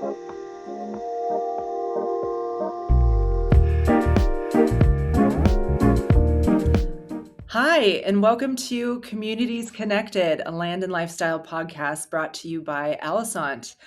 Hi, and welcome to Communities Connected, a land and lifestyle podcast brought to you by Alosant.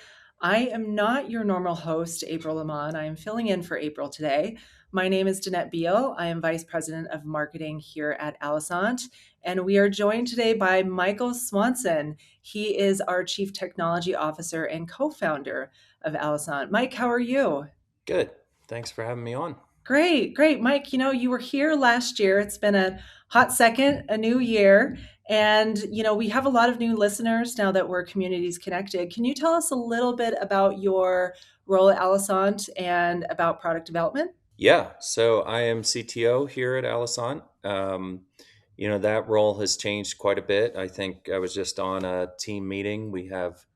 I am not your normal host, April Lamont. I am filling in for April today. My name is Danette Beal. I am Vice President of Marketing here at Alosant, and we are joined today by Michael Swanson. He is our Chief Technology Officer and co-founder of Alosant. Mike, how are you? Good. Thanks for having me on. Great, great. Mike, you were here last year. It's been a hot second, a new year. And, we have a lot of new listeners now that we're communities connected. Can you tell us a little bit about your role at Allisant and about product development? Yeah, so I am CTO here at Alosant. That role has changed quite a bit. I think I was just on a team meeting. We have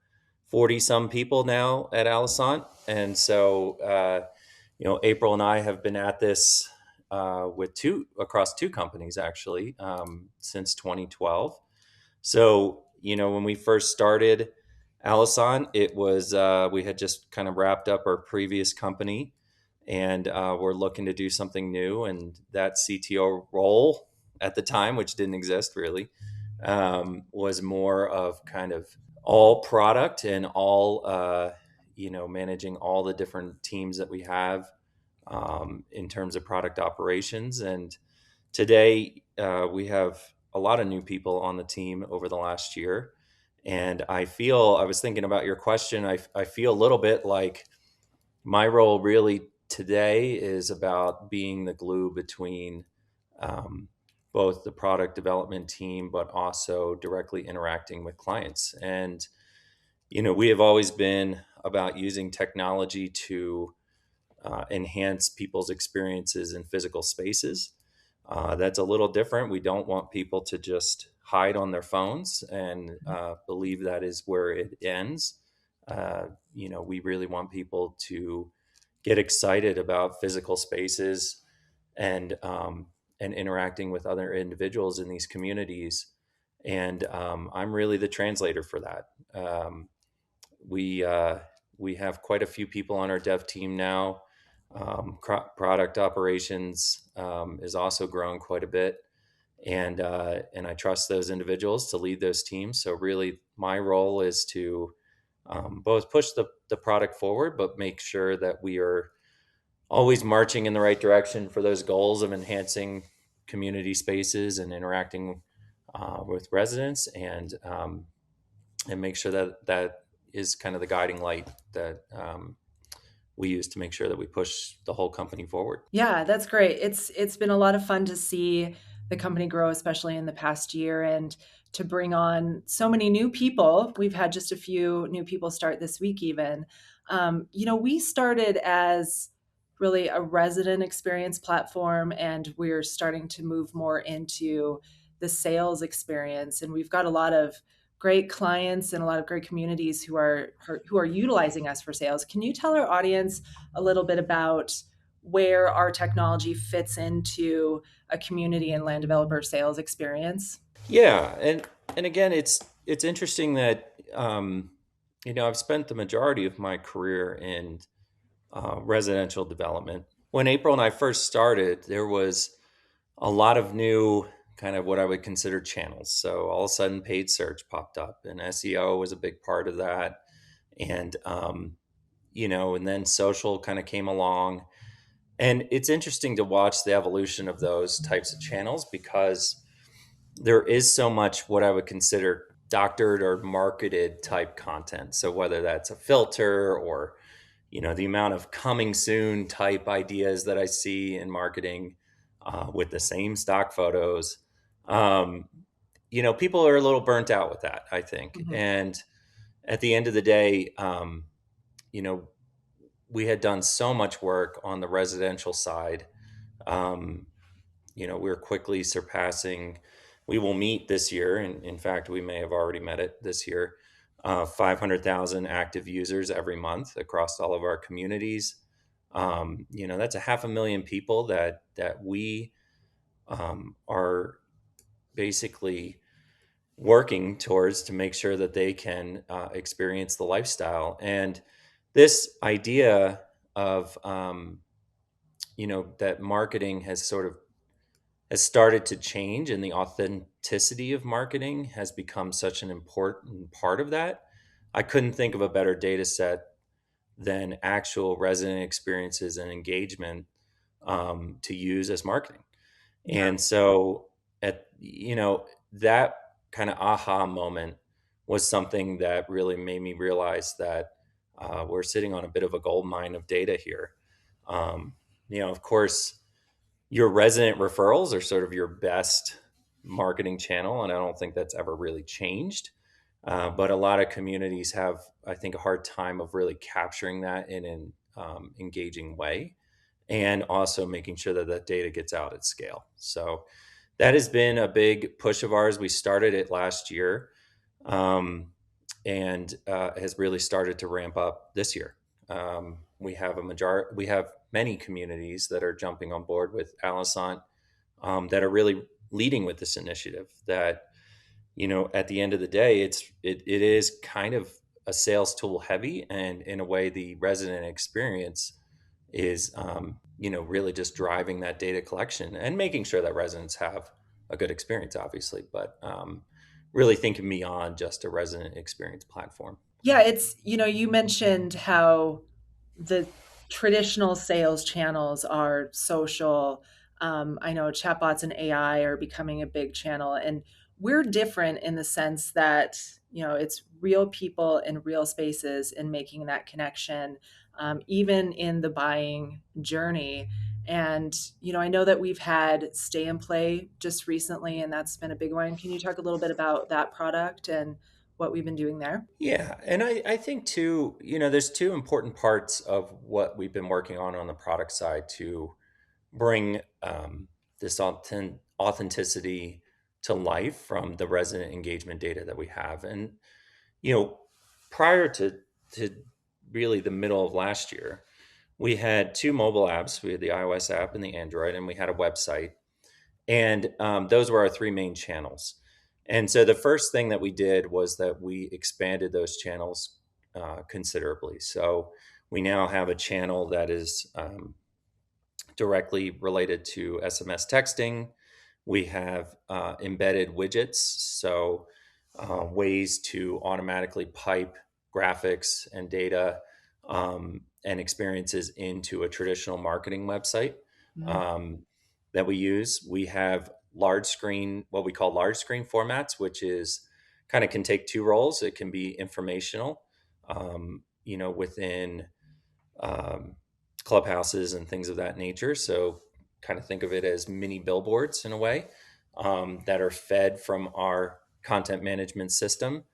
40 some people now at Alosant. And April and I have been at this across two companies actually since 2012. So, when we first started Alosant, it was we had just kind of wrapped up our previous company, and we're looking to do something new. And that CTO role at the time, which didn't exist really, was more of kind of all product and all managing all the different teams that we have in terms of product operations. And today we have a lot of new people on the team over the last year. And I was thinking about your question. I feel a little bit like my role really today is about being the glue between um, both the product development team, but also directly interacting with clients. And, we have always been about using technology to enhance people's experiences in physical spaces. That's a little different. We don't want people to just hide on their phones and believe that is where it ends. We really want people to get excited about physical spaces and and interacting with other individuals in these communities. And I'm really the translator for that. We we have quite a few people on our dev team now. Product operations is also grown quite a bit, and I trust those individuals to lead those teams. So really, my role is to both push the product forward, but make sure that we are always marching in the right direction for those goals of enhancing community spaces and interacting with residents, and make sure that that is kind of the guiding light that we use to make sure that we push the whole company forward. Yeah, that's great. It's been a lot of fun to see the company grow, especially in the past year, and to bring on so many new people. We've had just a few new people start this week, even. We started as really a resident experience platform, and we're starting to move more into the sales experience. And we've got a lot of great clients and a lot of great communities who are utilizing us for sales. Can you tell our audience a little bit about where our technology fits into a community and land developer sales experience? Yeah, and again, it's interesting that I've spent the majority of my career in residential development. When April and I first started, there was a lot of new kind of what I would consider channels. So all of a sudden, paid search popped up, and SEO was a big part of that. And and then social kind of came along. And it's interesting to watch the evolution of those types of channels because there is so much what I would consider doctored or marketed type content. So whether that's a filter or the amount of coming soon type ideas that I see in marketing with the same stock photos, um, people are a little burnt out with that, I think. Mhm. And at the end of the day, you know, we had done so much work on the residential side. Um, we're quickly surpassing. We will meet this year, and in fact, we may have already met it this year. 500,000 active users every month across all of our communities. That's a 500,000 people that we are basically working towards to make sure that they can experience the lifestyle. And this idea of that marketing has started to change, and the authenticity of marketing has become such an important part of that. I couldn't think of a better data set than actual resident experiences and engagement to use as marketing. Yeah. And so that kind of aha moment was something that really made me realize that we're sitting on a bit of a gold mine of data here. Um, of course, your resident referrals are sort of your best marketing channel, and I don't think that's ever really changed. But a lot of communities have, I think, a hard time of really capturing that in an engaging way, and also making sure that that data gets out at scale. So that has been a big push of ours. We started it last year, and has really started to ramp up this year. We have many communities that are jumping on board with Alosant, that are really leading with this initiative. That at the end of the day, it is kind of a sales tool heavy, and in a way, the resident experience is really just driving that data collection and making sure that residents have a good experience, obviously, but really thinking beyond just a resident experience platform. Yeah, you mentioned how the traditional sales channels are social. I know chatbots and AI are becoming a big channel, and we're different in the sense that, it's real people in real spaces and making that connection, even in the buying journey. And, I know that we've had Stay and Play just recently, and that's been a big one. Can you talk a little bit about that product and what we've been doing there? Yeah, and I think too, there's two important parts of what we've been working on the product side to bring this authenticity to life from the resident engagement data that we have. And you know, prior to really the middle of last year, we had two mobile apps. We had the iOS app and the Android, and we had a website. And those were our three main channels. And so the first thing that we did was that we expanded those channels considerably. So we now have a channel that is directly related to SMS texting. We have embedded widgets, so ways to automatically pipe graphics and data and experiences into a traditional marketing website Mhm. um, that we use. We have large screen, what we call large screen formats, which is kind of can take two roles. It can be informational, within um, clubhouses and things of that nature. So, kind of think of it as mini billboards in a way, that are fed from our content management system.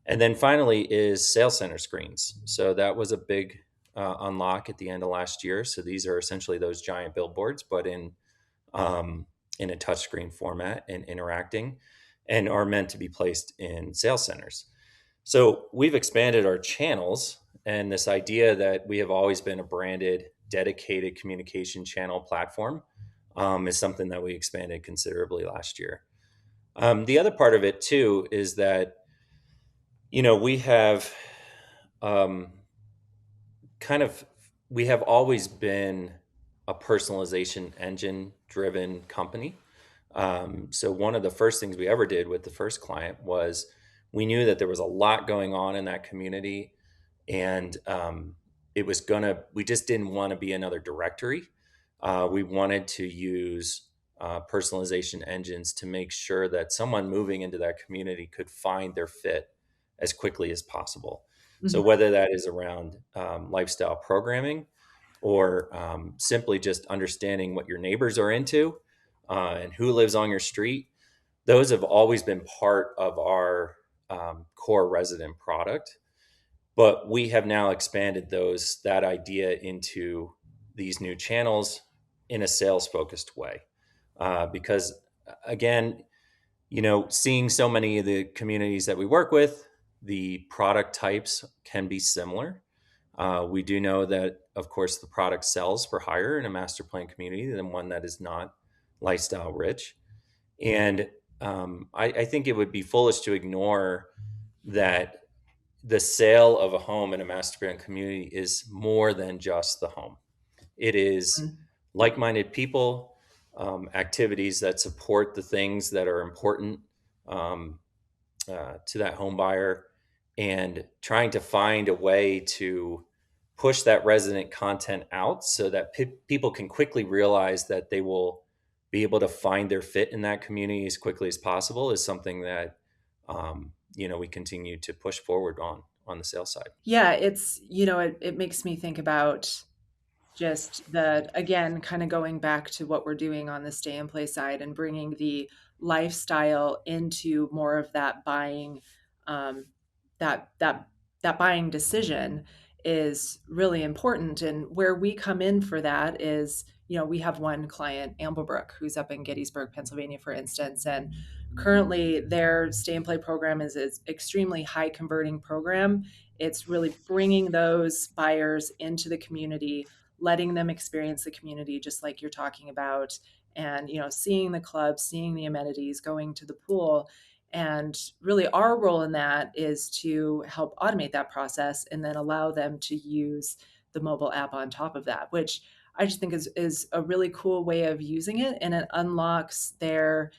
And then finally is sales center screens. So that was a big unlock at the end of last year. So these are essentially those giant billboards, but um, in a touchscreen format and interacting, and are meant to be placed in sales centers. So we've expanded our channels, and this idea that we have always been a branded, dedicated communication channel platform is something that we expanded considerably last year. The other part of it too is that we have um, kind of we have always been a personalization engine driven company. So one of the first things we ever did with the first client was we knew that there was a lot going on in that community, and we just didn't want to be another directory. We wanted to use personalization engines to make sure that someone moving into that community could find their fit as quickly as possible. So Mhm. whether that is around lifestyle programming, or simply just understanding what your neighbors are into and who lives on your street, those have always been part of our core resident product. But we have now expanded that idea into these new channels in a sales focused way. Because again, seeing so many of the communities that we work with, the product types can be similar. We do know that, of course, the product sells for higher in a master plan community than one that is not lifestyle rich. And I think it would be foolish to ignore that the sale of a home in a master planned community is more than just the home. It is Mm. like-minded people, activities that support the things that are important um, to that home buyer, and trying to find a way to push that resident content out so that people can quickly realize that they will be able to find their fit in that community as quickly as possible is something that we continue to push forward on the sales side. Yeah, it makes me think about just the, again, kind of going back to what we're doing on the stay and play side and bringing the lifestyle into more of that buying, um, that buying decision is really important. And where we come in for that is, we have one client, Amblebrook, who's up in Gettysburg, Pennsylvania, for instance, and currently their stay and play program is an extremely high converting program. It's really bringing those buyers into the community, letting them experience the community just like you're talking about, and seeing the club, seeing the amenities, going to the pool. And really our role in that is to help automate that process and then allow them to use the mobile app on top of that, which I just think is a really cool way of using it, and it unlocks their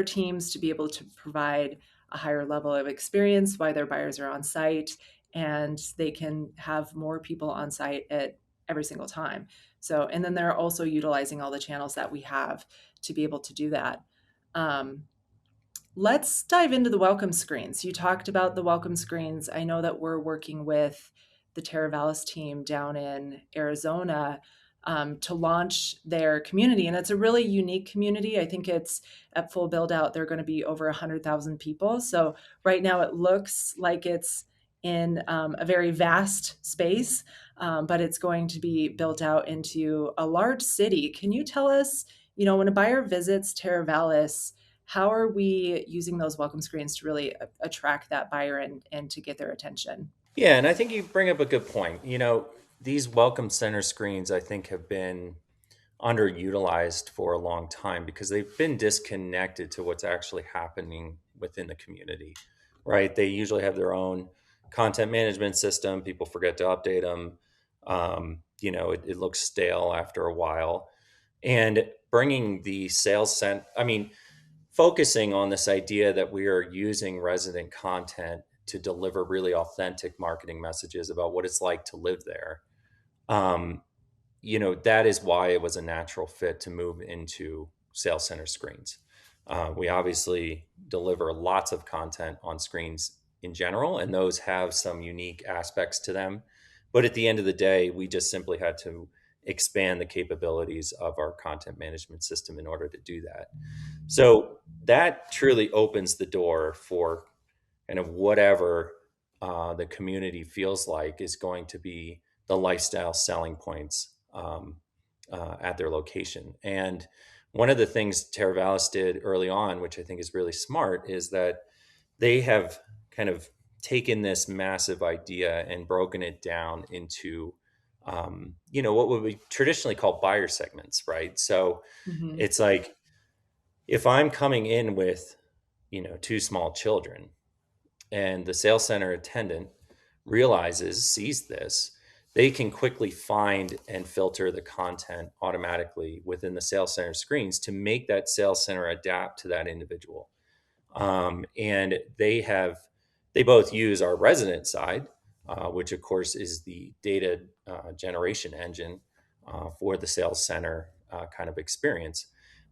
teams to be able to provide a higher level of experience while their buyers are on site, and they can have more people on site at every single time. So, and then they're also utilizing all the channels that we have to be able to do that. Um, Let's dive into the welcome screens. You talked about the welcome screens. I know that we're working with the Terravalis team down in Arizona to launch their community. And it's a really unique community. I think it's at full build out, they're going to be over 100,000 people. So right now it looks like it's in a very vast space, but it's going to be built out into a large city. Can you tell us, when a buyer visits Terravalis, how are we using those welcome screens to really attract that buyer and to get their attention? Yeah, and I think you bring up a good point. These welcome center screens, I think, have been underutilized for a long time because they've been disconnected to what's actually happening within the community, right? They usually have their own content management system. People forget to update them. It looks stale after a while. And bringing the sales center, I mean, focusing on this idea that we are using resident content to deliver really authentic marketing messages about what it's like to live there. Um, that is why it was a natural fit to move into sales center screens. We obviously deliver lots of content on screens in general, and those have some unique aspects to them. But at the end of the day, we just simply had to expand the capabilities of our content management system in order to do that. So that truly opens the door for kind of whatever the community feels like is going to be the lifestyle selling points at their location. And one of the things Terravalis did early on, which I think is really smart, is that they have kind of taken this massive idea and broken it down into what would be traditionally called buyer segments, right? So Hmm. it's like if I'm coming in with two small children, and the sales center attendant sees this, they can quickly find and filter the content automatically within the sales center screens to make that sales center adapt to that individual. And they both use our resident side, which of course is the data generation engine for the sales center kind of experience,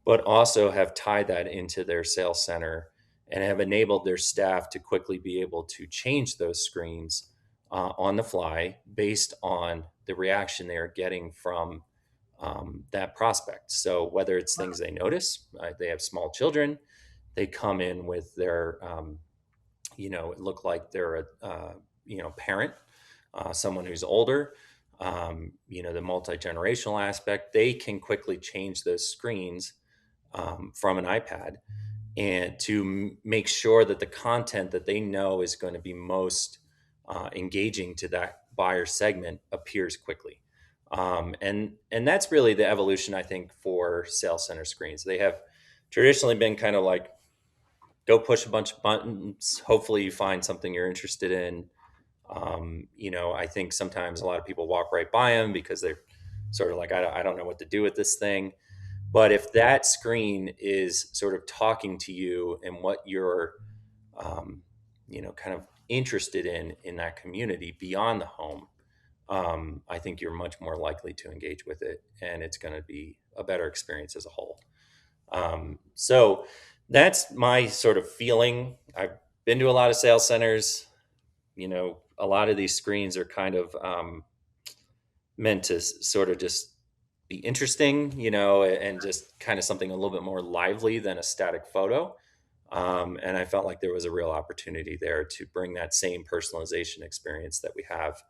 but also have tied that into their sales center and have enabled their staff to quickly be able to change those screens on the fly based on the reaction they are getting from that prospect. So whether it's things they notice, they have small children, they come in with their, it look like they're parent, someone who's older, the multi-generational aspect, they can quickly change those screens from an iPad and to make sure that the content that they know is going to be most engaging to that buyer segment appears quickly. And that's really the evolution, I think, for sales center screens. They have traditionally been kind of like go push a bunch of buttons. Hopefully, you find something you're interested in. I think sometimes a lot of people walk right by them because they're sort of like, I don't know what to do with this thing. But if that screen is sort of talking to you and what you're, um, kind of interested in that community beyond the home, I think you're much more likely to engage with it, and it's going to be a better experience as a whole. So that's my sort of feeling. I've been to a lot of sales centers. A lot of these screens are kind of meant to sort of just be interesting, and just kind of something a little bit more lively than a static photo. And I felt like there was a real opportunity there to bring that same personalization experience that we have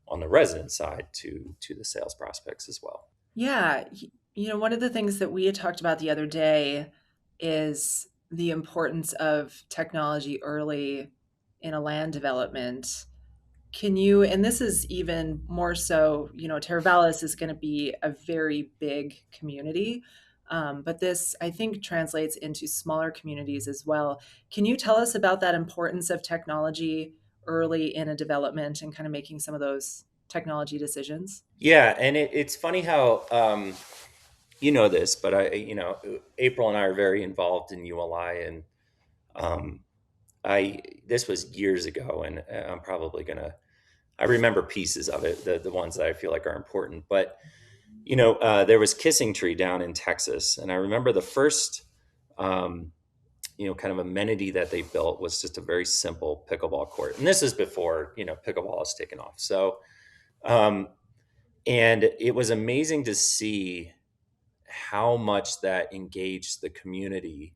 on the resident side to the sales prospects as well. Yeah. One of the things that we had talked about the other day is the importance of technology early in a land development. And this is even more so, Teravalis is going to be a very big community. But this, I think, translates into smaller communities as well. Can you tell us about that importance of technology early in a development and kind of making some of those technology decisions? Yeah, and it's funny how you know this, but April and I are very involved in ULI, and um, I this was years ago, and I'm probably gonna. I remember pieces of it, the ones that I feel like are important. But there was Kissing Tree down in Texas, and I remember the first, um, kind of amenity that they built was just a very simple pickleball court, and this is before pickleball has taken off. So, um, and it was amazing to see how much that engaged the community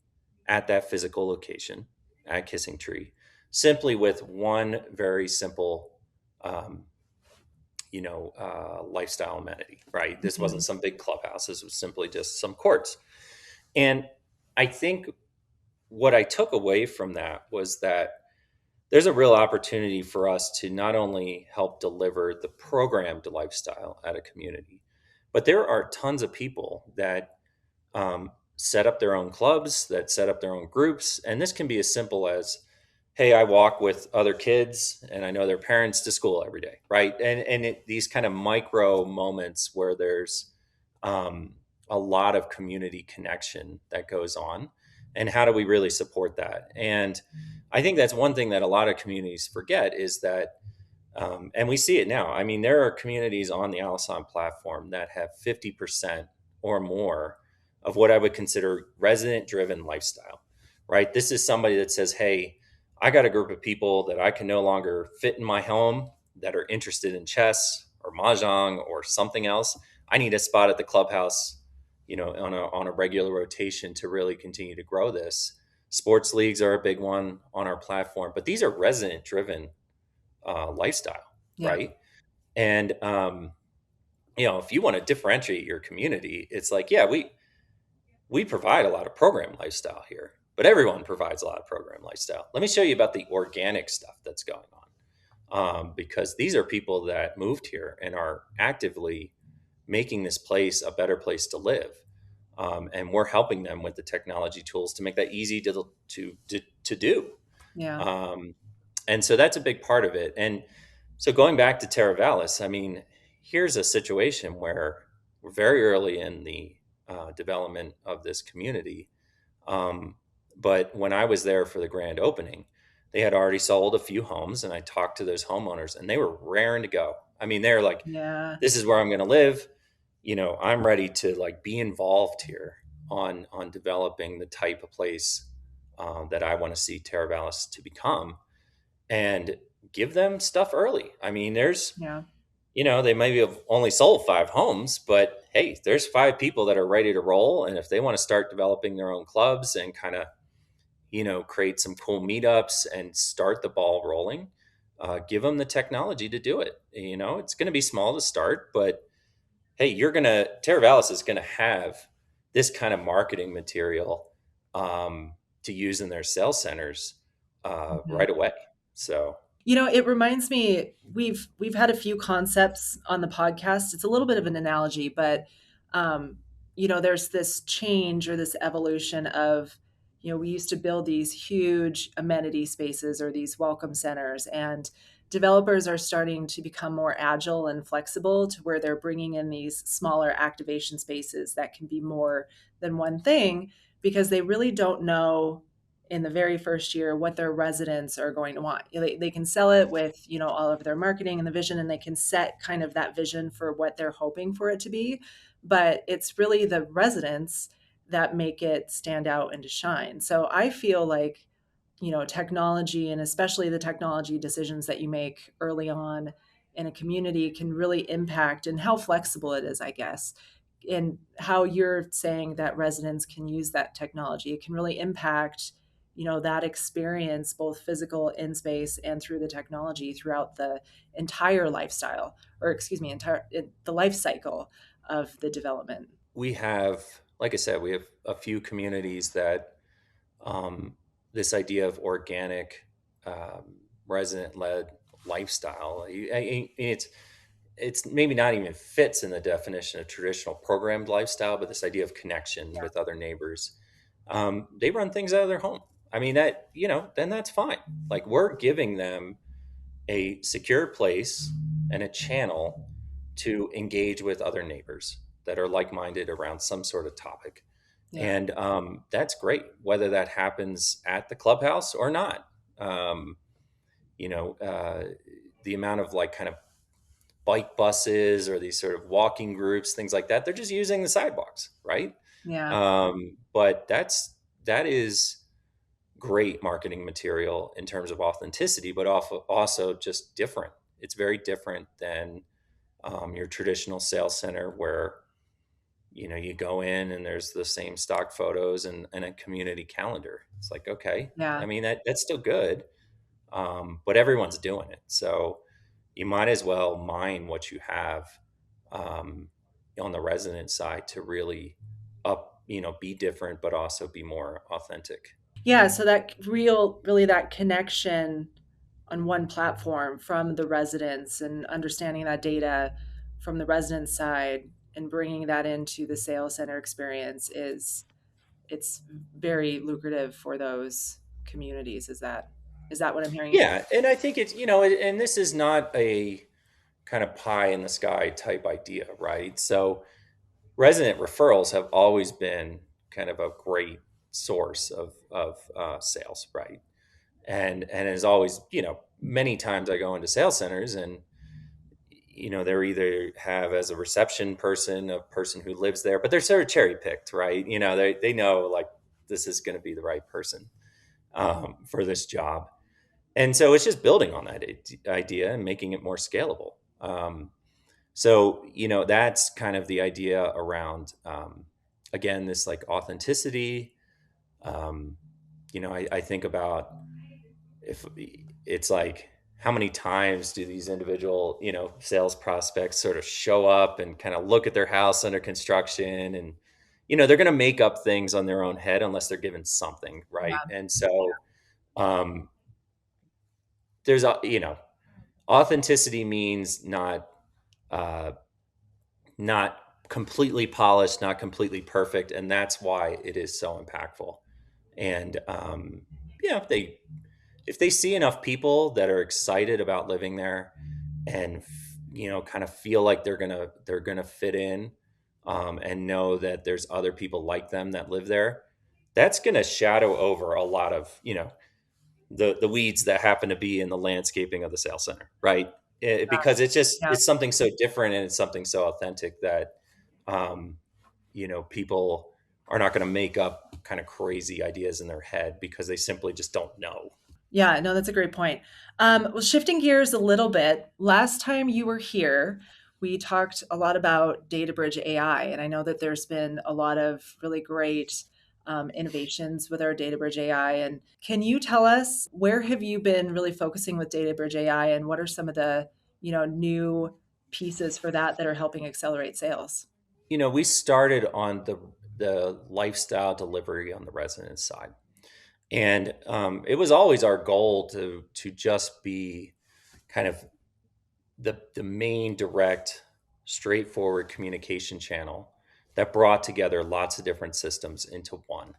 at that physical location at Kissing Tree, simply with one very simple, um, lifestyle amenity, right? This wasn't Mhm. some big clubhouse. This was simply just some courts. And I think what I took away from that was that there's a real opportunity for us to not only help deliver the programmed lifestyle at a community, but there are tons of people that set up their own clubs, that set up their own groups. And this can be as simple as, hey, I walk with other kids and I know their parents to school every day, right? These kind of micro moments where there's um, a lot of community connection that goes on. And how do we really support that? And I think that's one thing that a lot of communities forget is that and we see it now. I mean, there are communities on the Alosant platform that have 50% or more of what I would consider resident driven lifestyle, right? This is somebody that says, hey, I got a group of people that I can no longer fit in my home that are interested in chess or mahjong or something else. I need a spot at the clubhouse, on a regular rotation to really continue to grow this. Sports leagues are a big one on our platform, but these are resident driven lifestyle, Yeah. right? And if you want to differentiate your community, it's like, yeah, we provide a lot of program lifestyle here, but everyone provides a lot of program lifestyle. Let me show you about the organic stuff that's going on, because these are people that moved here and are actively making this place a better place to live. And we're helping them with the technology tools to make that easy to do. Yeah. Um, and so that's a big part of it. And so going back to Terra Vallis, I mean, here's a situation where we're very early in the development of this community. Um, but when I was there for the grand opening, they had already sold a few homes, and I talked to those homeowners, and they were raring to go. I mean, they're like, Yeah. "This is where I'm going to live. I'm ready to like be involved here on developing the type of place that I want to see Terra Vallis to become." And give them stuff early. I mean, Yeah. they maybe have only sold 5 homes, but hey, there's 5 people that are ready to roll. And if they want to start developing their own clubs and kind of, create some cool meetups and start the ball rolling, give them the technology to do it. It's going to be small to start, but hey, Teravalis is going to have this kind of marketing material to use in their sales centers Mhm. right away. So, It reminds me we've had a few concepts on the podcast. It's a little bit of an analogy, but there's this change or this evolution of we used to build these huge amenity spaces or these welcome centers, and developers are starting to become more agile and flexible to where they're bringing in these smaller activation spaces that can be more than one thing, because they really don't know in the very first year what their residents are going to want. They can sell it with, all of their marketing and the vision, and they can set kind of that vision for what they're hoping for it to be. But it's really the residents that make it stand out and to shine. So I feel like, technology, and especially the technology decisions that you make early on in a community, can really impact, and how flexible it is, I guess, and how you're saying that residents can use that technology. It can really impact, that experience, both physical in space and through the technology throughout the entire lifestyle, or excuse me, the life cycle of the development. We have, like I said, we have a few communities that um, this idea of organic, resident-led lifestyle. It's maybe not even fits in the definition of traditional programmed lifestyle, but this idea of connection with other neighbors. They run things out of their home. I mean, that, then that's fine. Like, we're giving them a secure place and a channel to engage with other neighbors that are like-minded around some sort of topic. Yeah. And that's great, whether that happens at the clubhouse or not. um, you know uh, the amount of like kind of bike buses or these sort of walking groups, things like that, they're just using the sidewalks, right? Yeah. But that is great marketing material in terms of authenticity, but also just different. It's very different than your traditional sales center where you go in and there's the same stock photos and a community calendar. It's like, okay, I Yeah. mean, that's still good, but everyone's doing it, so you might as well mine what you have um, on the resident side to really be different, but also be more authentic. Yeah, so that really that connection on one platform from the residents, and understanding that data from the resident side and bringing that into the sales center experience, it's very lucrative for those communities. Is that what I'm hearing you say? Yeah, and I think it's and this is not a kind of pie in the sky type idea, right? So resident referrals have always been kind of a great source of sales, right? And as always, many times I go into sales centers and they're either have as a reception person a person who lives there, but they're sort of cherry picked, right? They know like this is going to be the right person for this job, and so it's just building on that idea and making it more scalable. So that's kind of the idea around again this like authenticity. um, I think about if it's like how many times do these individual sales prospects sort of show up and kind of look at their house under construction, and they're going to make up things on their own head unless they're given something, right? Yeah. And so um, there's a authenticity means uh, not completely polished, not completely perfect, and that's why it is so impactful. And if they see enough people that are excited about living there and kind of feel like they're gonna fit in, and know that there's other people like them that live there, that's gonna shadow over a lot of the weeds that happen to be in the landscaping of the sales center, right? Because Yeah. it's something so different and it's something so authentic that um, people are not going to make up kind of crazy ideas in their head because they simply just don't know. Yeah, no, that's a great point. Well, shifting gears a little bit, last time you were here, we talked a lot about data bridge AI, and I know that there's been a lot of really great innovations with our data bridge AI. And can you tell us, where have you been really focusing with data bridge AI, and what are some of the new pieces for that are helping accelerate sales? We started on the lifestyle delivery on the resident side, and it was always our goal to just be kind of the main direct, straightforward communication channel that brought together lots of different systems into one.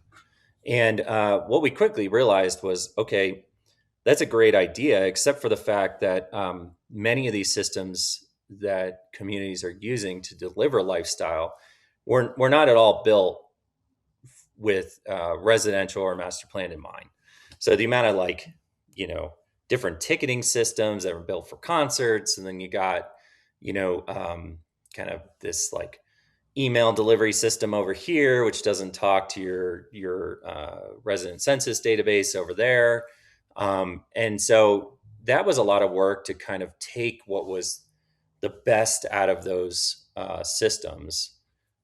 And what we quickly realized was, okay, that's a great idea, except for the fact that many of these systems that communities are using to deliver lifestyle were not at all built with residential or master plan in mind. So the amount of you know, different ticketing systems that were built for concerts, and then you got, you know, kind of this like email delivery system over here, which doesn't talk to your resident census database over there. And so that was a lot of work to kind of take what was the best out of those systems,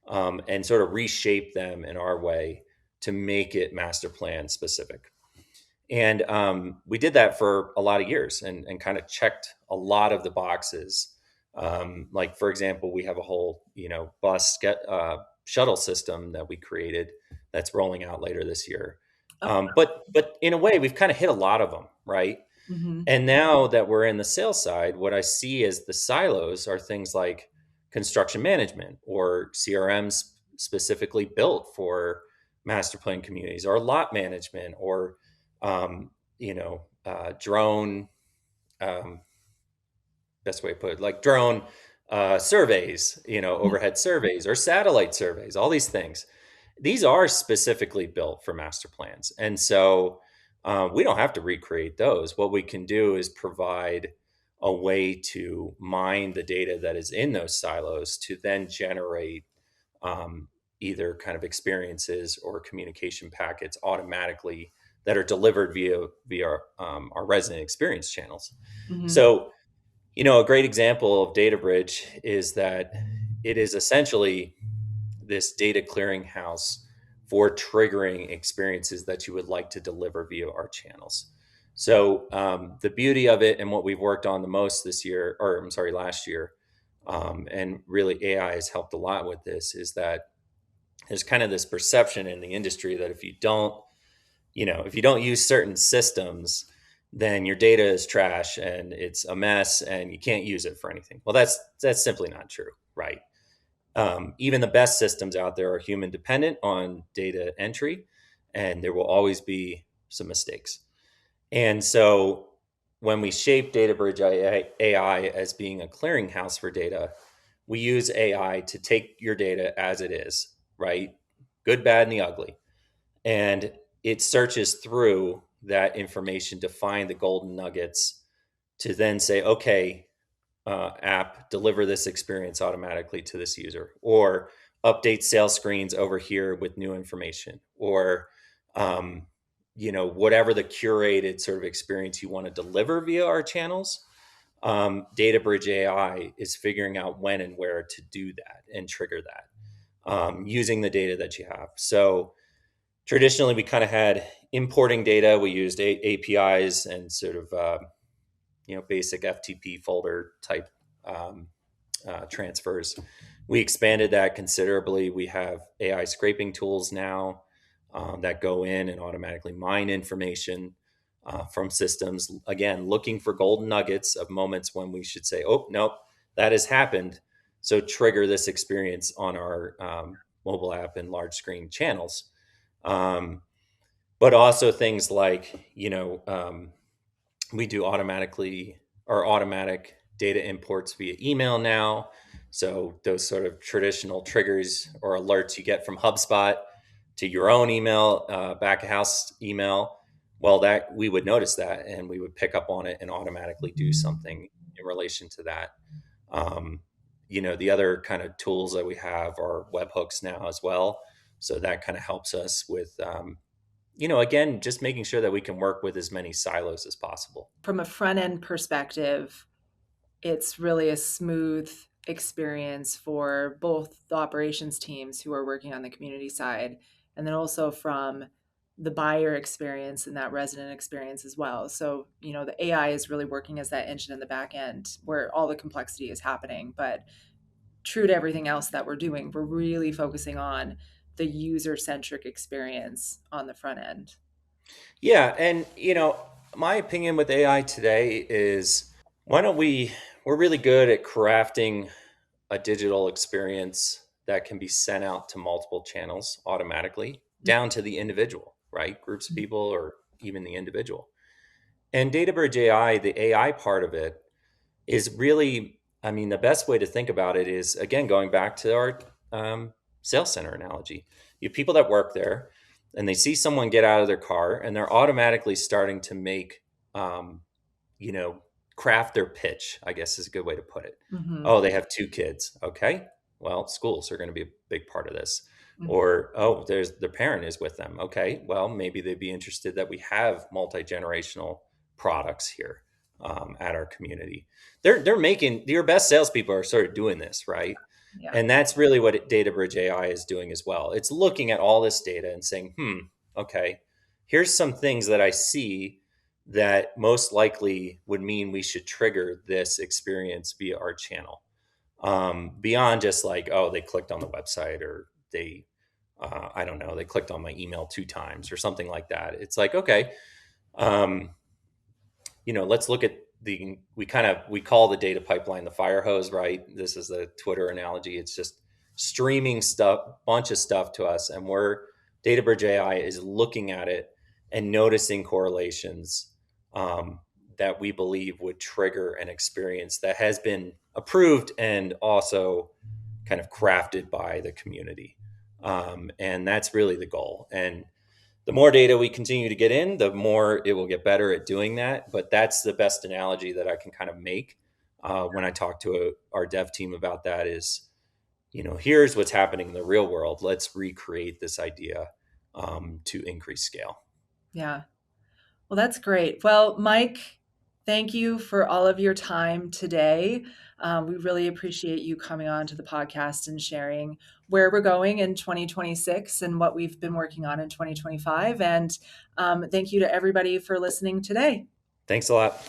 and sort of reshape them in our way to make it master plan specific. And we did that for a lot of years, and kind of checked a lot of the boxes. Like, for example, we have a whole, you know, shuttle system that we created that's rolling out later this year. Oh, But in a way, we've kind of hit a lot of them, right? mhm, And now that we're in the sales side, what I see as the silos are things like construction management or CRMs specifically built for master plan communities, or lot management, or drone. Um, best way to put it, like drone surveys, you know, mhm, overhead surveys or satellite surveys. All these things, these are specifically built for master plans, and so we don't have to recreate those. What we can do is provide a way to mine the data that is in those silos to then generate um, either kind of experiences or communication packets automatically that are delivered via our resident experience channels. mhm, So, you know, a great example of Data Bridge is that it is essentially this data clearinghouse for triggering experiences that you would like to deliver via our channels. So the beauty of it, and what we've worked on the most this year, or I'm sorry, last year, and really AI has helped a lot with this, is that there's kind of this perception in the industry that if you don't, you know, if you don't use certain systems, then your data is trash and it's a mess and you can't use it for anything. Well, that's simply not true, right? Even the best systems out there are human dependent on data entry, and there will always be some mistakes. And so when we shape DataBridge AI as being a clearinghouse for data, we use AI to take your data as it is, right? Good, bad, and the ugly. And it searches through that information to find the golden nuggets to then say, okay, app, deliver this experience automatically to this user, or update sales screens over here with new information, or um, whatever the curated sort of experience you want to deliver via our channels. DataBridge AI is figuring out when and where to do that and trigger that, using the data that you have. So traditionally, we kind of had importing data. We used APIs and sort of basic FTP folder type um, transfers. We expanded that considerably. We have AI scraping tools now that go in and automatically mine information from systems. Again, looking for golden nuggets of moments when we should say, "Oh, nope, that has happened." So trigger this experience on our mobile app and large screen channels. Um, but also things like, we do automatic data imports via email now. So those sort of traditional triggers or alerts you get from HubSpot to your own email, back of house email, well, that we would notice that and we would pick up on it and automatically do something in relation to that. Um, the other kind of tools that we have are webhooks now as well. So that kind of helps us with, again, just making sure that we can work with as many silos as possible. from a front end perspective, it's really a smooth experience for both the operations teams who are working on the community side, and then also from the buyer experience and that resident experience as well. So, the AI is really working as that engine in the back end where all the complexity is happening. But true to everything else that we're doing, we're really focusing on the user centric experience on the front end. Yeah, and my opinion with AI today is, why don't we're really good at crafting a digital experience that can be sent out to multiple channels automatically down to the individual. right? Groups of people or even the individual. And DataBridge AI, the AI part of it, is really, I mean, the best way to think about it is, again, going back to our sales center analogy. You have people that work there and they see someone get out of their car and they're automatically starting to make, um, you know, craft their pitch, I guess is a good way to put it. Mm-hmm. Oh, they have two kids. Okay. Well, schools are going to be a big part of this. Or, oh, their parent is with them. Okay. Well, maybe they'd be interested that we have multi-generational products here at our community. They're making your best salespeople are sort of doing this, right? Yeah. And that's really what DataBridge AI is doing as well. It's looking at all this data and saying, okay, here's some things that I see that most likely would mean we should trigger this experience via our channel. Beyond just like, oh, they clicked on the website or they, I don't know, they clicked on my email 2 times or something like that. It's like, okay, um, let's look at we call the data pipeline the fire hose, right? This is the Twitter analogy. It's just streaming stuff, bunch of stuff to us, and DataBridge AI is looking at it and noticing correlations that we believe would trigger an experience that has been approved and also kind of crafted by the community. And that's really the goal. And the more data we continue to get in, the more it will get better at doing that. But that's the best analogy that I can kind of make when I talk to our dev team about that is, here's what's happening in the real world. Let's recreate this idea to increase scale. Yeah. Well, that's great. Well, Mike, thank you for all of your time today. We really appreciate you coming on to the podcast and sharing where we're going in 2026 and what we've been working on in 2025. And thank you to everybody for listening today. Thanks a lot.